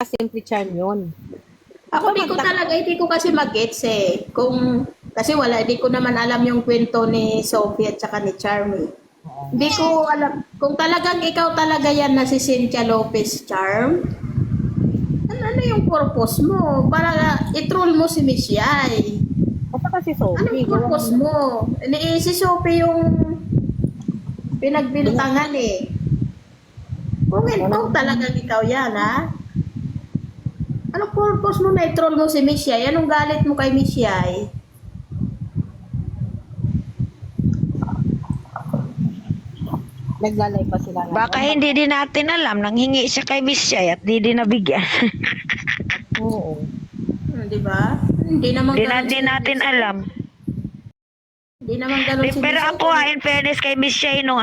Simple Charm yun. Ako hindi ko kasi mag-gets eh. Kasi hindi ko naman alam yung kwento ni Sophie at saka ni Charmy. Hindi ko alam, kung talagang ikaw talaga yan na si Cynthia Lopez Charm, ano yung purpose mo? Para i-troll mo si Miss Yai. At saka si Anong Sophie. purpose mo? Si Sophie yung pinagbintangan eh. Kung talagang ikaw yan ha? Anong purpose mo na i-troll mo si Miss Yai? Anong galit mo kay Miss Yai? Naglalay pa sila. Baka hindi din natin alam. Nanghingi siya kay Miss Yai at di din nabigyan. Oo. Di ba? Hindi naman Din natin alam. Hindi naman ganun si Pero Miss ako in fairness kay Miss Yai, nung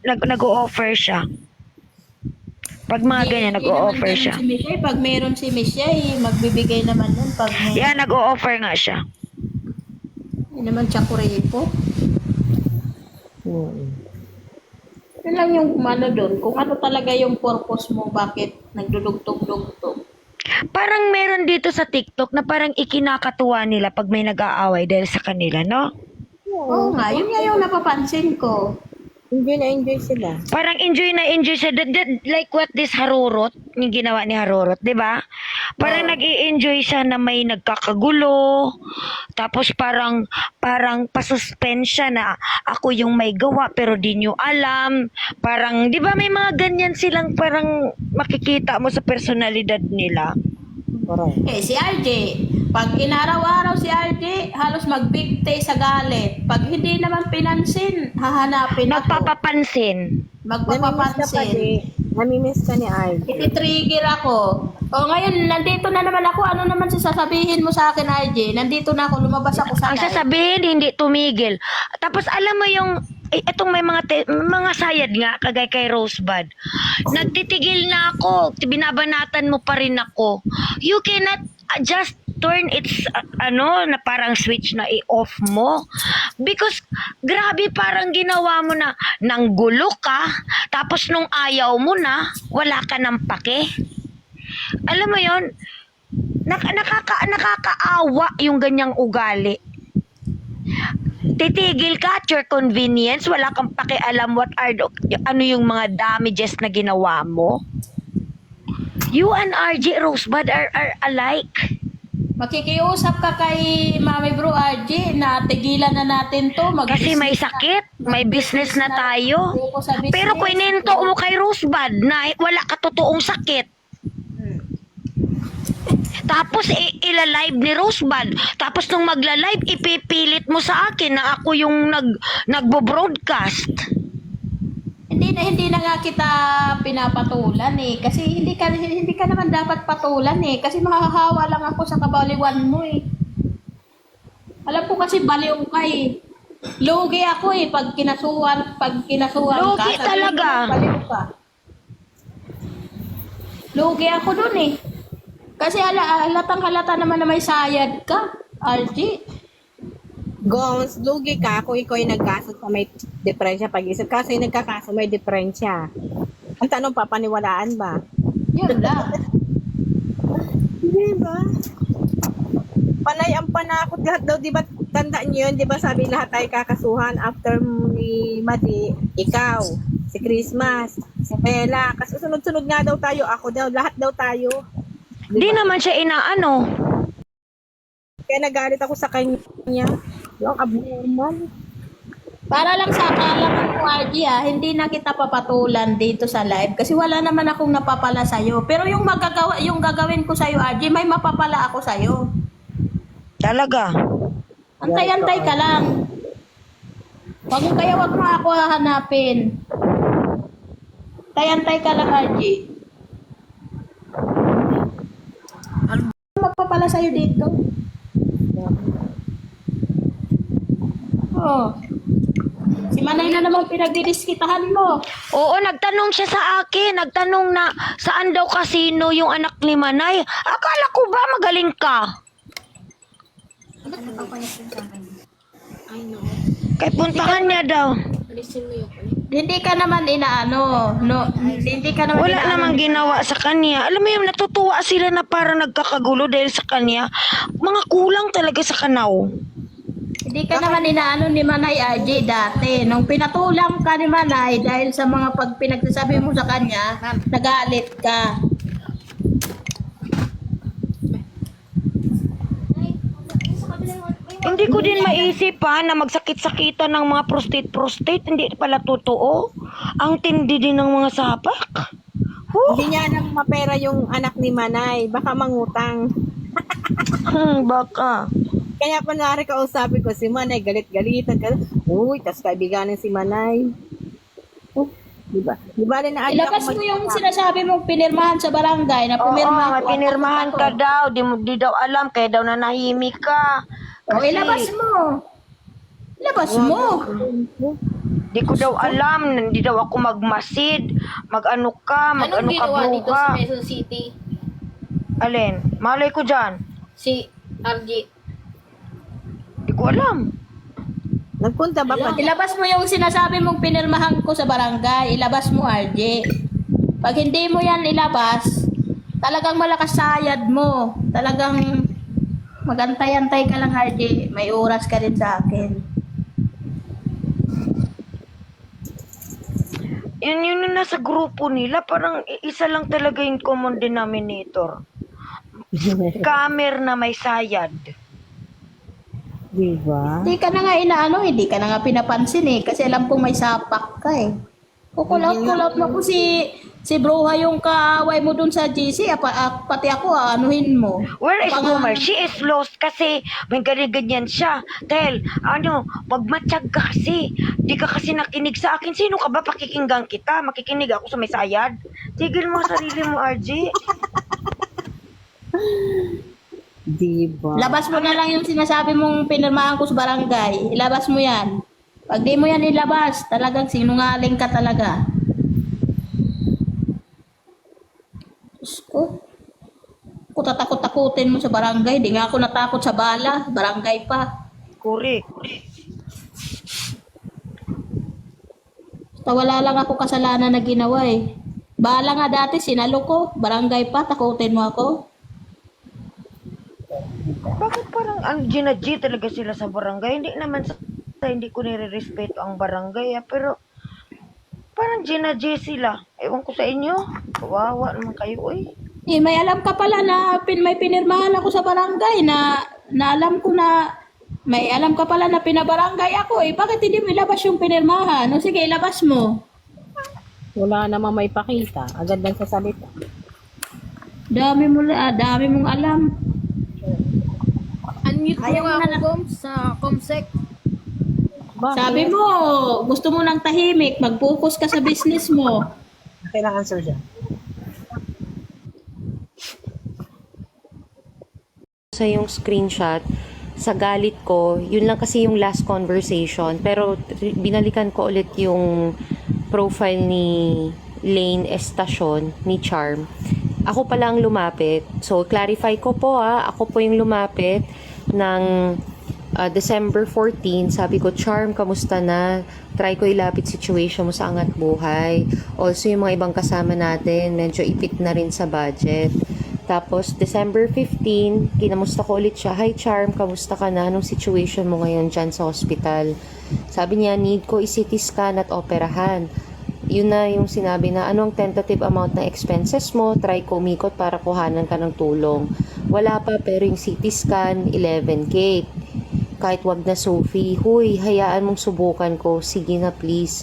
nag-o-offer siya. Pag mga ganyan, nag-o-offer siya. Si Miss Yai, pag meron si Miss Yai, magbibigay naman nun. Pag may, Yeah, nag-o-offer nga siya. hindi naman siya kurepo. Yun lang yung doon. Kung ano talaga yung purpose mo, bakit nagdudugtog-dugtog. Parang meron dito sa TikTok na parang ikinakatuwa nila pag may nag-aaway dahil sa kanila, no? Oo nga, yun nga yung napapansin ko. Enjoy na enjoy sila. Parang enjoy na enjoy siya. Like what this Harurot, yung ginawa ni Harurot, di ba? Parang nag-i-enjoy siya na may nagkakagulo. Tapos parang pa-suspense siya na ako yung may gawa pero di nyo alam. Parang, di ba may mga ganyan silang parang makikita mo sa personalidad nila. Correct. Si RJ, pag inaraw-araw si RJ, halos magbigtay sa galit. Pag hindi naman pinansin, hahanapin ako. Nagpapapansin. Magpapapansin. Namimiss ka ni RJ. Iti-trigger ako. O ngayon, nandito na naman ako. Ano naman sasabihin mo sa akin, RJ? Nandito na ako, lumabas ako sa Ang live. sasabihin, hindi tumigil. Tapos alam mo yung, itong may mga sayad nga, kagay kay Rosebud. Nagtitigil na ako, binabanatan mo pa rin ako. You cannot just turn its, na parang switch na i-off mo. Because, grabe parang ginawa mo na, nanggulo ka, tapos nung ayaw mo na, wala ka ng pake. Alam mo yon, nakakaawa yung ganyang ugali. Titigil ka at your convenience, wala kang pakialam ano yung mga damages na ginawa mo. You and RJ Rosebud are alike. Makikiusap ka kay Mami Bro RJ na tigilan na natin to. Kasi may sakit, may business na tayo. Pero kung ininto mo kay Rosebud na wala ka totoong sakit, tapos ila-live ni Rosebud. Tapos nung magla-live, ipipilit mo sa akin na ako yung nagbo-broadcast. Hindi na nga kita pinapatulan eh. Kasi hindi ka naman dapat patulan eh. Kasi mahahawa lang ako sa kabaliwan mo eh. Alam ko kasi baliw ka eh. Lugi ako eh pag kinasuhan ka. Lugi talaga. Baliw ka. Lugi ako dun eh. Kasi halatang-halata naman na may sayad ka, RG. Gons, lugi ka kung ikaw yung nagkaso sa may diferensya pag-isip. Kaso yung nagkakaso may diferensya. Ang tanong, papaniwalaan ba? Yun lang. Hindi ba? Panay ang panakot lahat daw, di ba? Tandaan niyo yun, di ba sabi lahat tayo kakasuhan after ni Madi, ikaw, si Christmas, si Bella. Kasi sunod-sunod nga daw tayo, ako daw, lahat daw tayo. Di naman siya inaano. Kaya nagalit ako sa kanya. Yung abnormal. Para lang sa kaalaman mo, RG hindi na kita papatulan dito sa live kasi wala naman akong napapala sa'yo. Pero yung gagawin ko sa'yo, RG, may mapapala ako sa'yo. Talaga. Antay-antay ka lang. Wag mo ako hahanapin. Antay-antay ka lang, RG. Ano mapapala sa'yo dito? Oh. Si Manay na naman pinagdidiskitahan mo. Oo, nagtanong siya sa akin. Nagtanong na saan daw kasino yung anak ni Manay. Akala ko ba magaling ka? I know. Kay puntahan niya daw. Alisin mo yung Hindi ka naman inaano, no, hindi ka naman Wala inaano. namang ginawa sa kanya. Alam mo yung natutuwa sila na para nagkakagulo dahil sa kanya. Mga kulang talaga sa kanaw. Hindi ka naman inaano ni Manay RJ dati. Nung pinatulang ka ni Manay dahil sa mga pag pinagsasabi mo sa kanya, nagalit ka. Hindi ko din maisip na magsakit-sakitan ng mga prostate. Hindi pala totoo. Ang tindi din ng mga sapak. Hindi niya anak mapera yung anak ni Manay. Baka mangutang. Baka. Kaya pa nari kausapin ko si Manay, galit-galitan ka. Uy, tas kaibiganin si Manay. Oh, diba? Diba rin na Ilabas mo yung sinasabi mong pinirmahan sa barangay na Oo, pumirma ako. pinirmahan ka daw. Di daw alam. Kaya daw nanahimik ka. O, ilabas mo. Ilabas mo. Di ko daw alam. Hindi daw ako magmasid. Mag-ano ka. Anong Mag-ano ka, ginawa bro dito ka. sa Quezon City? Alin? Malay ko dyan. Si RJ. Di ko alam. Nagpunta ba pa? Ilabas mo yung sinasabi mong pinirmahan ko sa barangay. Ilabas mo, RJ. Pag hindi mo yan ilabas, talagang malakas sayad mo. Talagang magantay-antay ka lang, RJ. May oras ka rin sa akin. Yun yung nasa grupo nila. Parang isa lang talaga yung common denominator. Kamer na may sayad. Diba? Hindi ka na nga inaano, hindi ka na nga pinapansin eh. Kasi alam kong may sapak ka eh. Kukulap-kulap na ko si Broha yung kaaway mo dun sa GC. Pati ako, anuhin mo. Where is Baka- Boomer? She is lost kasi may ganyan siya. Tel, magmatsyag ka kasi. Di ka kasi nakinig sa akin. Sino ka ba? Pakikinggan kita. Makikinig ako sa may sayad. Tigil mo ang sarili mo, RG. Diba? Labas mo na lang yung sinasabi mong pinirmahan ko sa barangay. Ilabas mo yan. Pag di mo yan ilabas, talagang sinungaling ka talaga. Diyos ko. Kung tatakot-takutin mo sa barangay, di nga ako natakot sa bala. Barangay pa. Correct. Basta wala lang ako kasalanan na ginawa eh. Bala nga dati, sinalo ko. Barangay pa, takutin mo ako. Bakit parang ang G talaga sila sa barangay? Hindi naman sa hindi ko nire-respeto ang barangay. Pero parang G sila. Ewan ko sa inyo. Kawawa naman kayo eh. Eh, may alam ka pala na may pinirmahan ako sa barangay na alam ko na may alam ka pala na pinabarangay ako eh. Bakit hindi mo ilabas yung pinirmahan? No, sige, ilabas mo. Wala namang may pakita. Agad lang sa salita. Dami mong alam. Unmute Ayaw mo nga na ako, lang. Goms, sa Comsec. Bakit? Sabi mo, gusto mo ng tahimik, mag-focus ka sa business mo. Kailangan answer dyan. Sa yung screenshot, sa galit ko, yun lang kasi yung last conversation. Pero binalikan ko ulit yung profile ni Lane Estacion, ni Charm. Ako pala ang lumapit. So, clarify ko po ako po yung lumapit ng December 14. Sabi ko, Charm, kamusta na? Try ko ilapit situation mo sa Angat Buhay. Also, yung mga ibang kasama natin, medyo ipit na rin sa budget. Tapos, December 15, kinamusta ko ulit siya. Hi, Charm, kamusta ka na? Anong situation mo ngayon dyan sa hospital? Sabi niya, need ko i-CT scan at operahan. Yun na yung sinabi na anong tentative amount ng expenses mo, try ko umikot para kuhanan ka ng tulong. Wala pa, pero yung CT scan, 11K. Kahit wag na Sophie, huy, hayaan mong subukan ko, sige na please.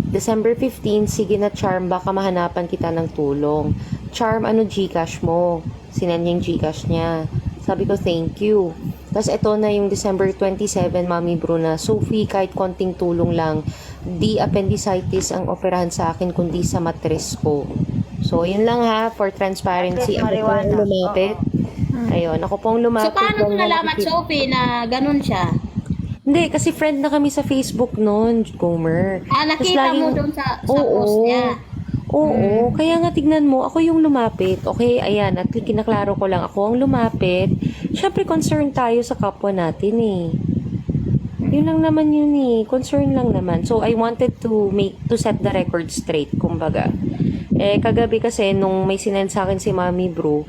December 15, sige na Charm, baka mahanapan kita ng tulong. Charm, ano Gcash mo? Sinend niya yung Gcash niya. Sabi ko, thank you. Tapos ito na yung December 27, Mami Bruna. Sophie, kahit konting tulong lang, di appendicitis ang operahan sa akin, kundi sa matres ko. So, yun lang for transparency. Ako po ang lumapit. Ayun, ako pong lumapit. So, paano mo nalaman, Sophie, na ganun siya? Hindi, kasi friend na kami sa Facebook noon, Gomer. Nakita Tapos laging- mo doon sa post niya. Oo, kaya nga tignan mo, ako yung lumapit. Okay, ayan, at kinaklaro ko lang, ako ang lumapit. Siyempre, concerned tayo sa kapwa natin eh. Yun lang naman yun eh. Concern lang naman. So, I wanted to set the record straight, kumbaga. Eh, kagabi kasi, nung may sinend sa akin si Mami Bro,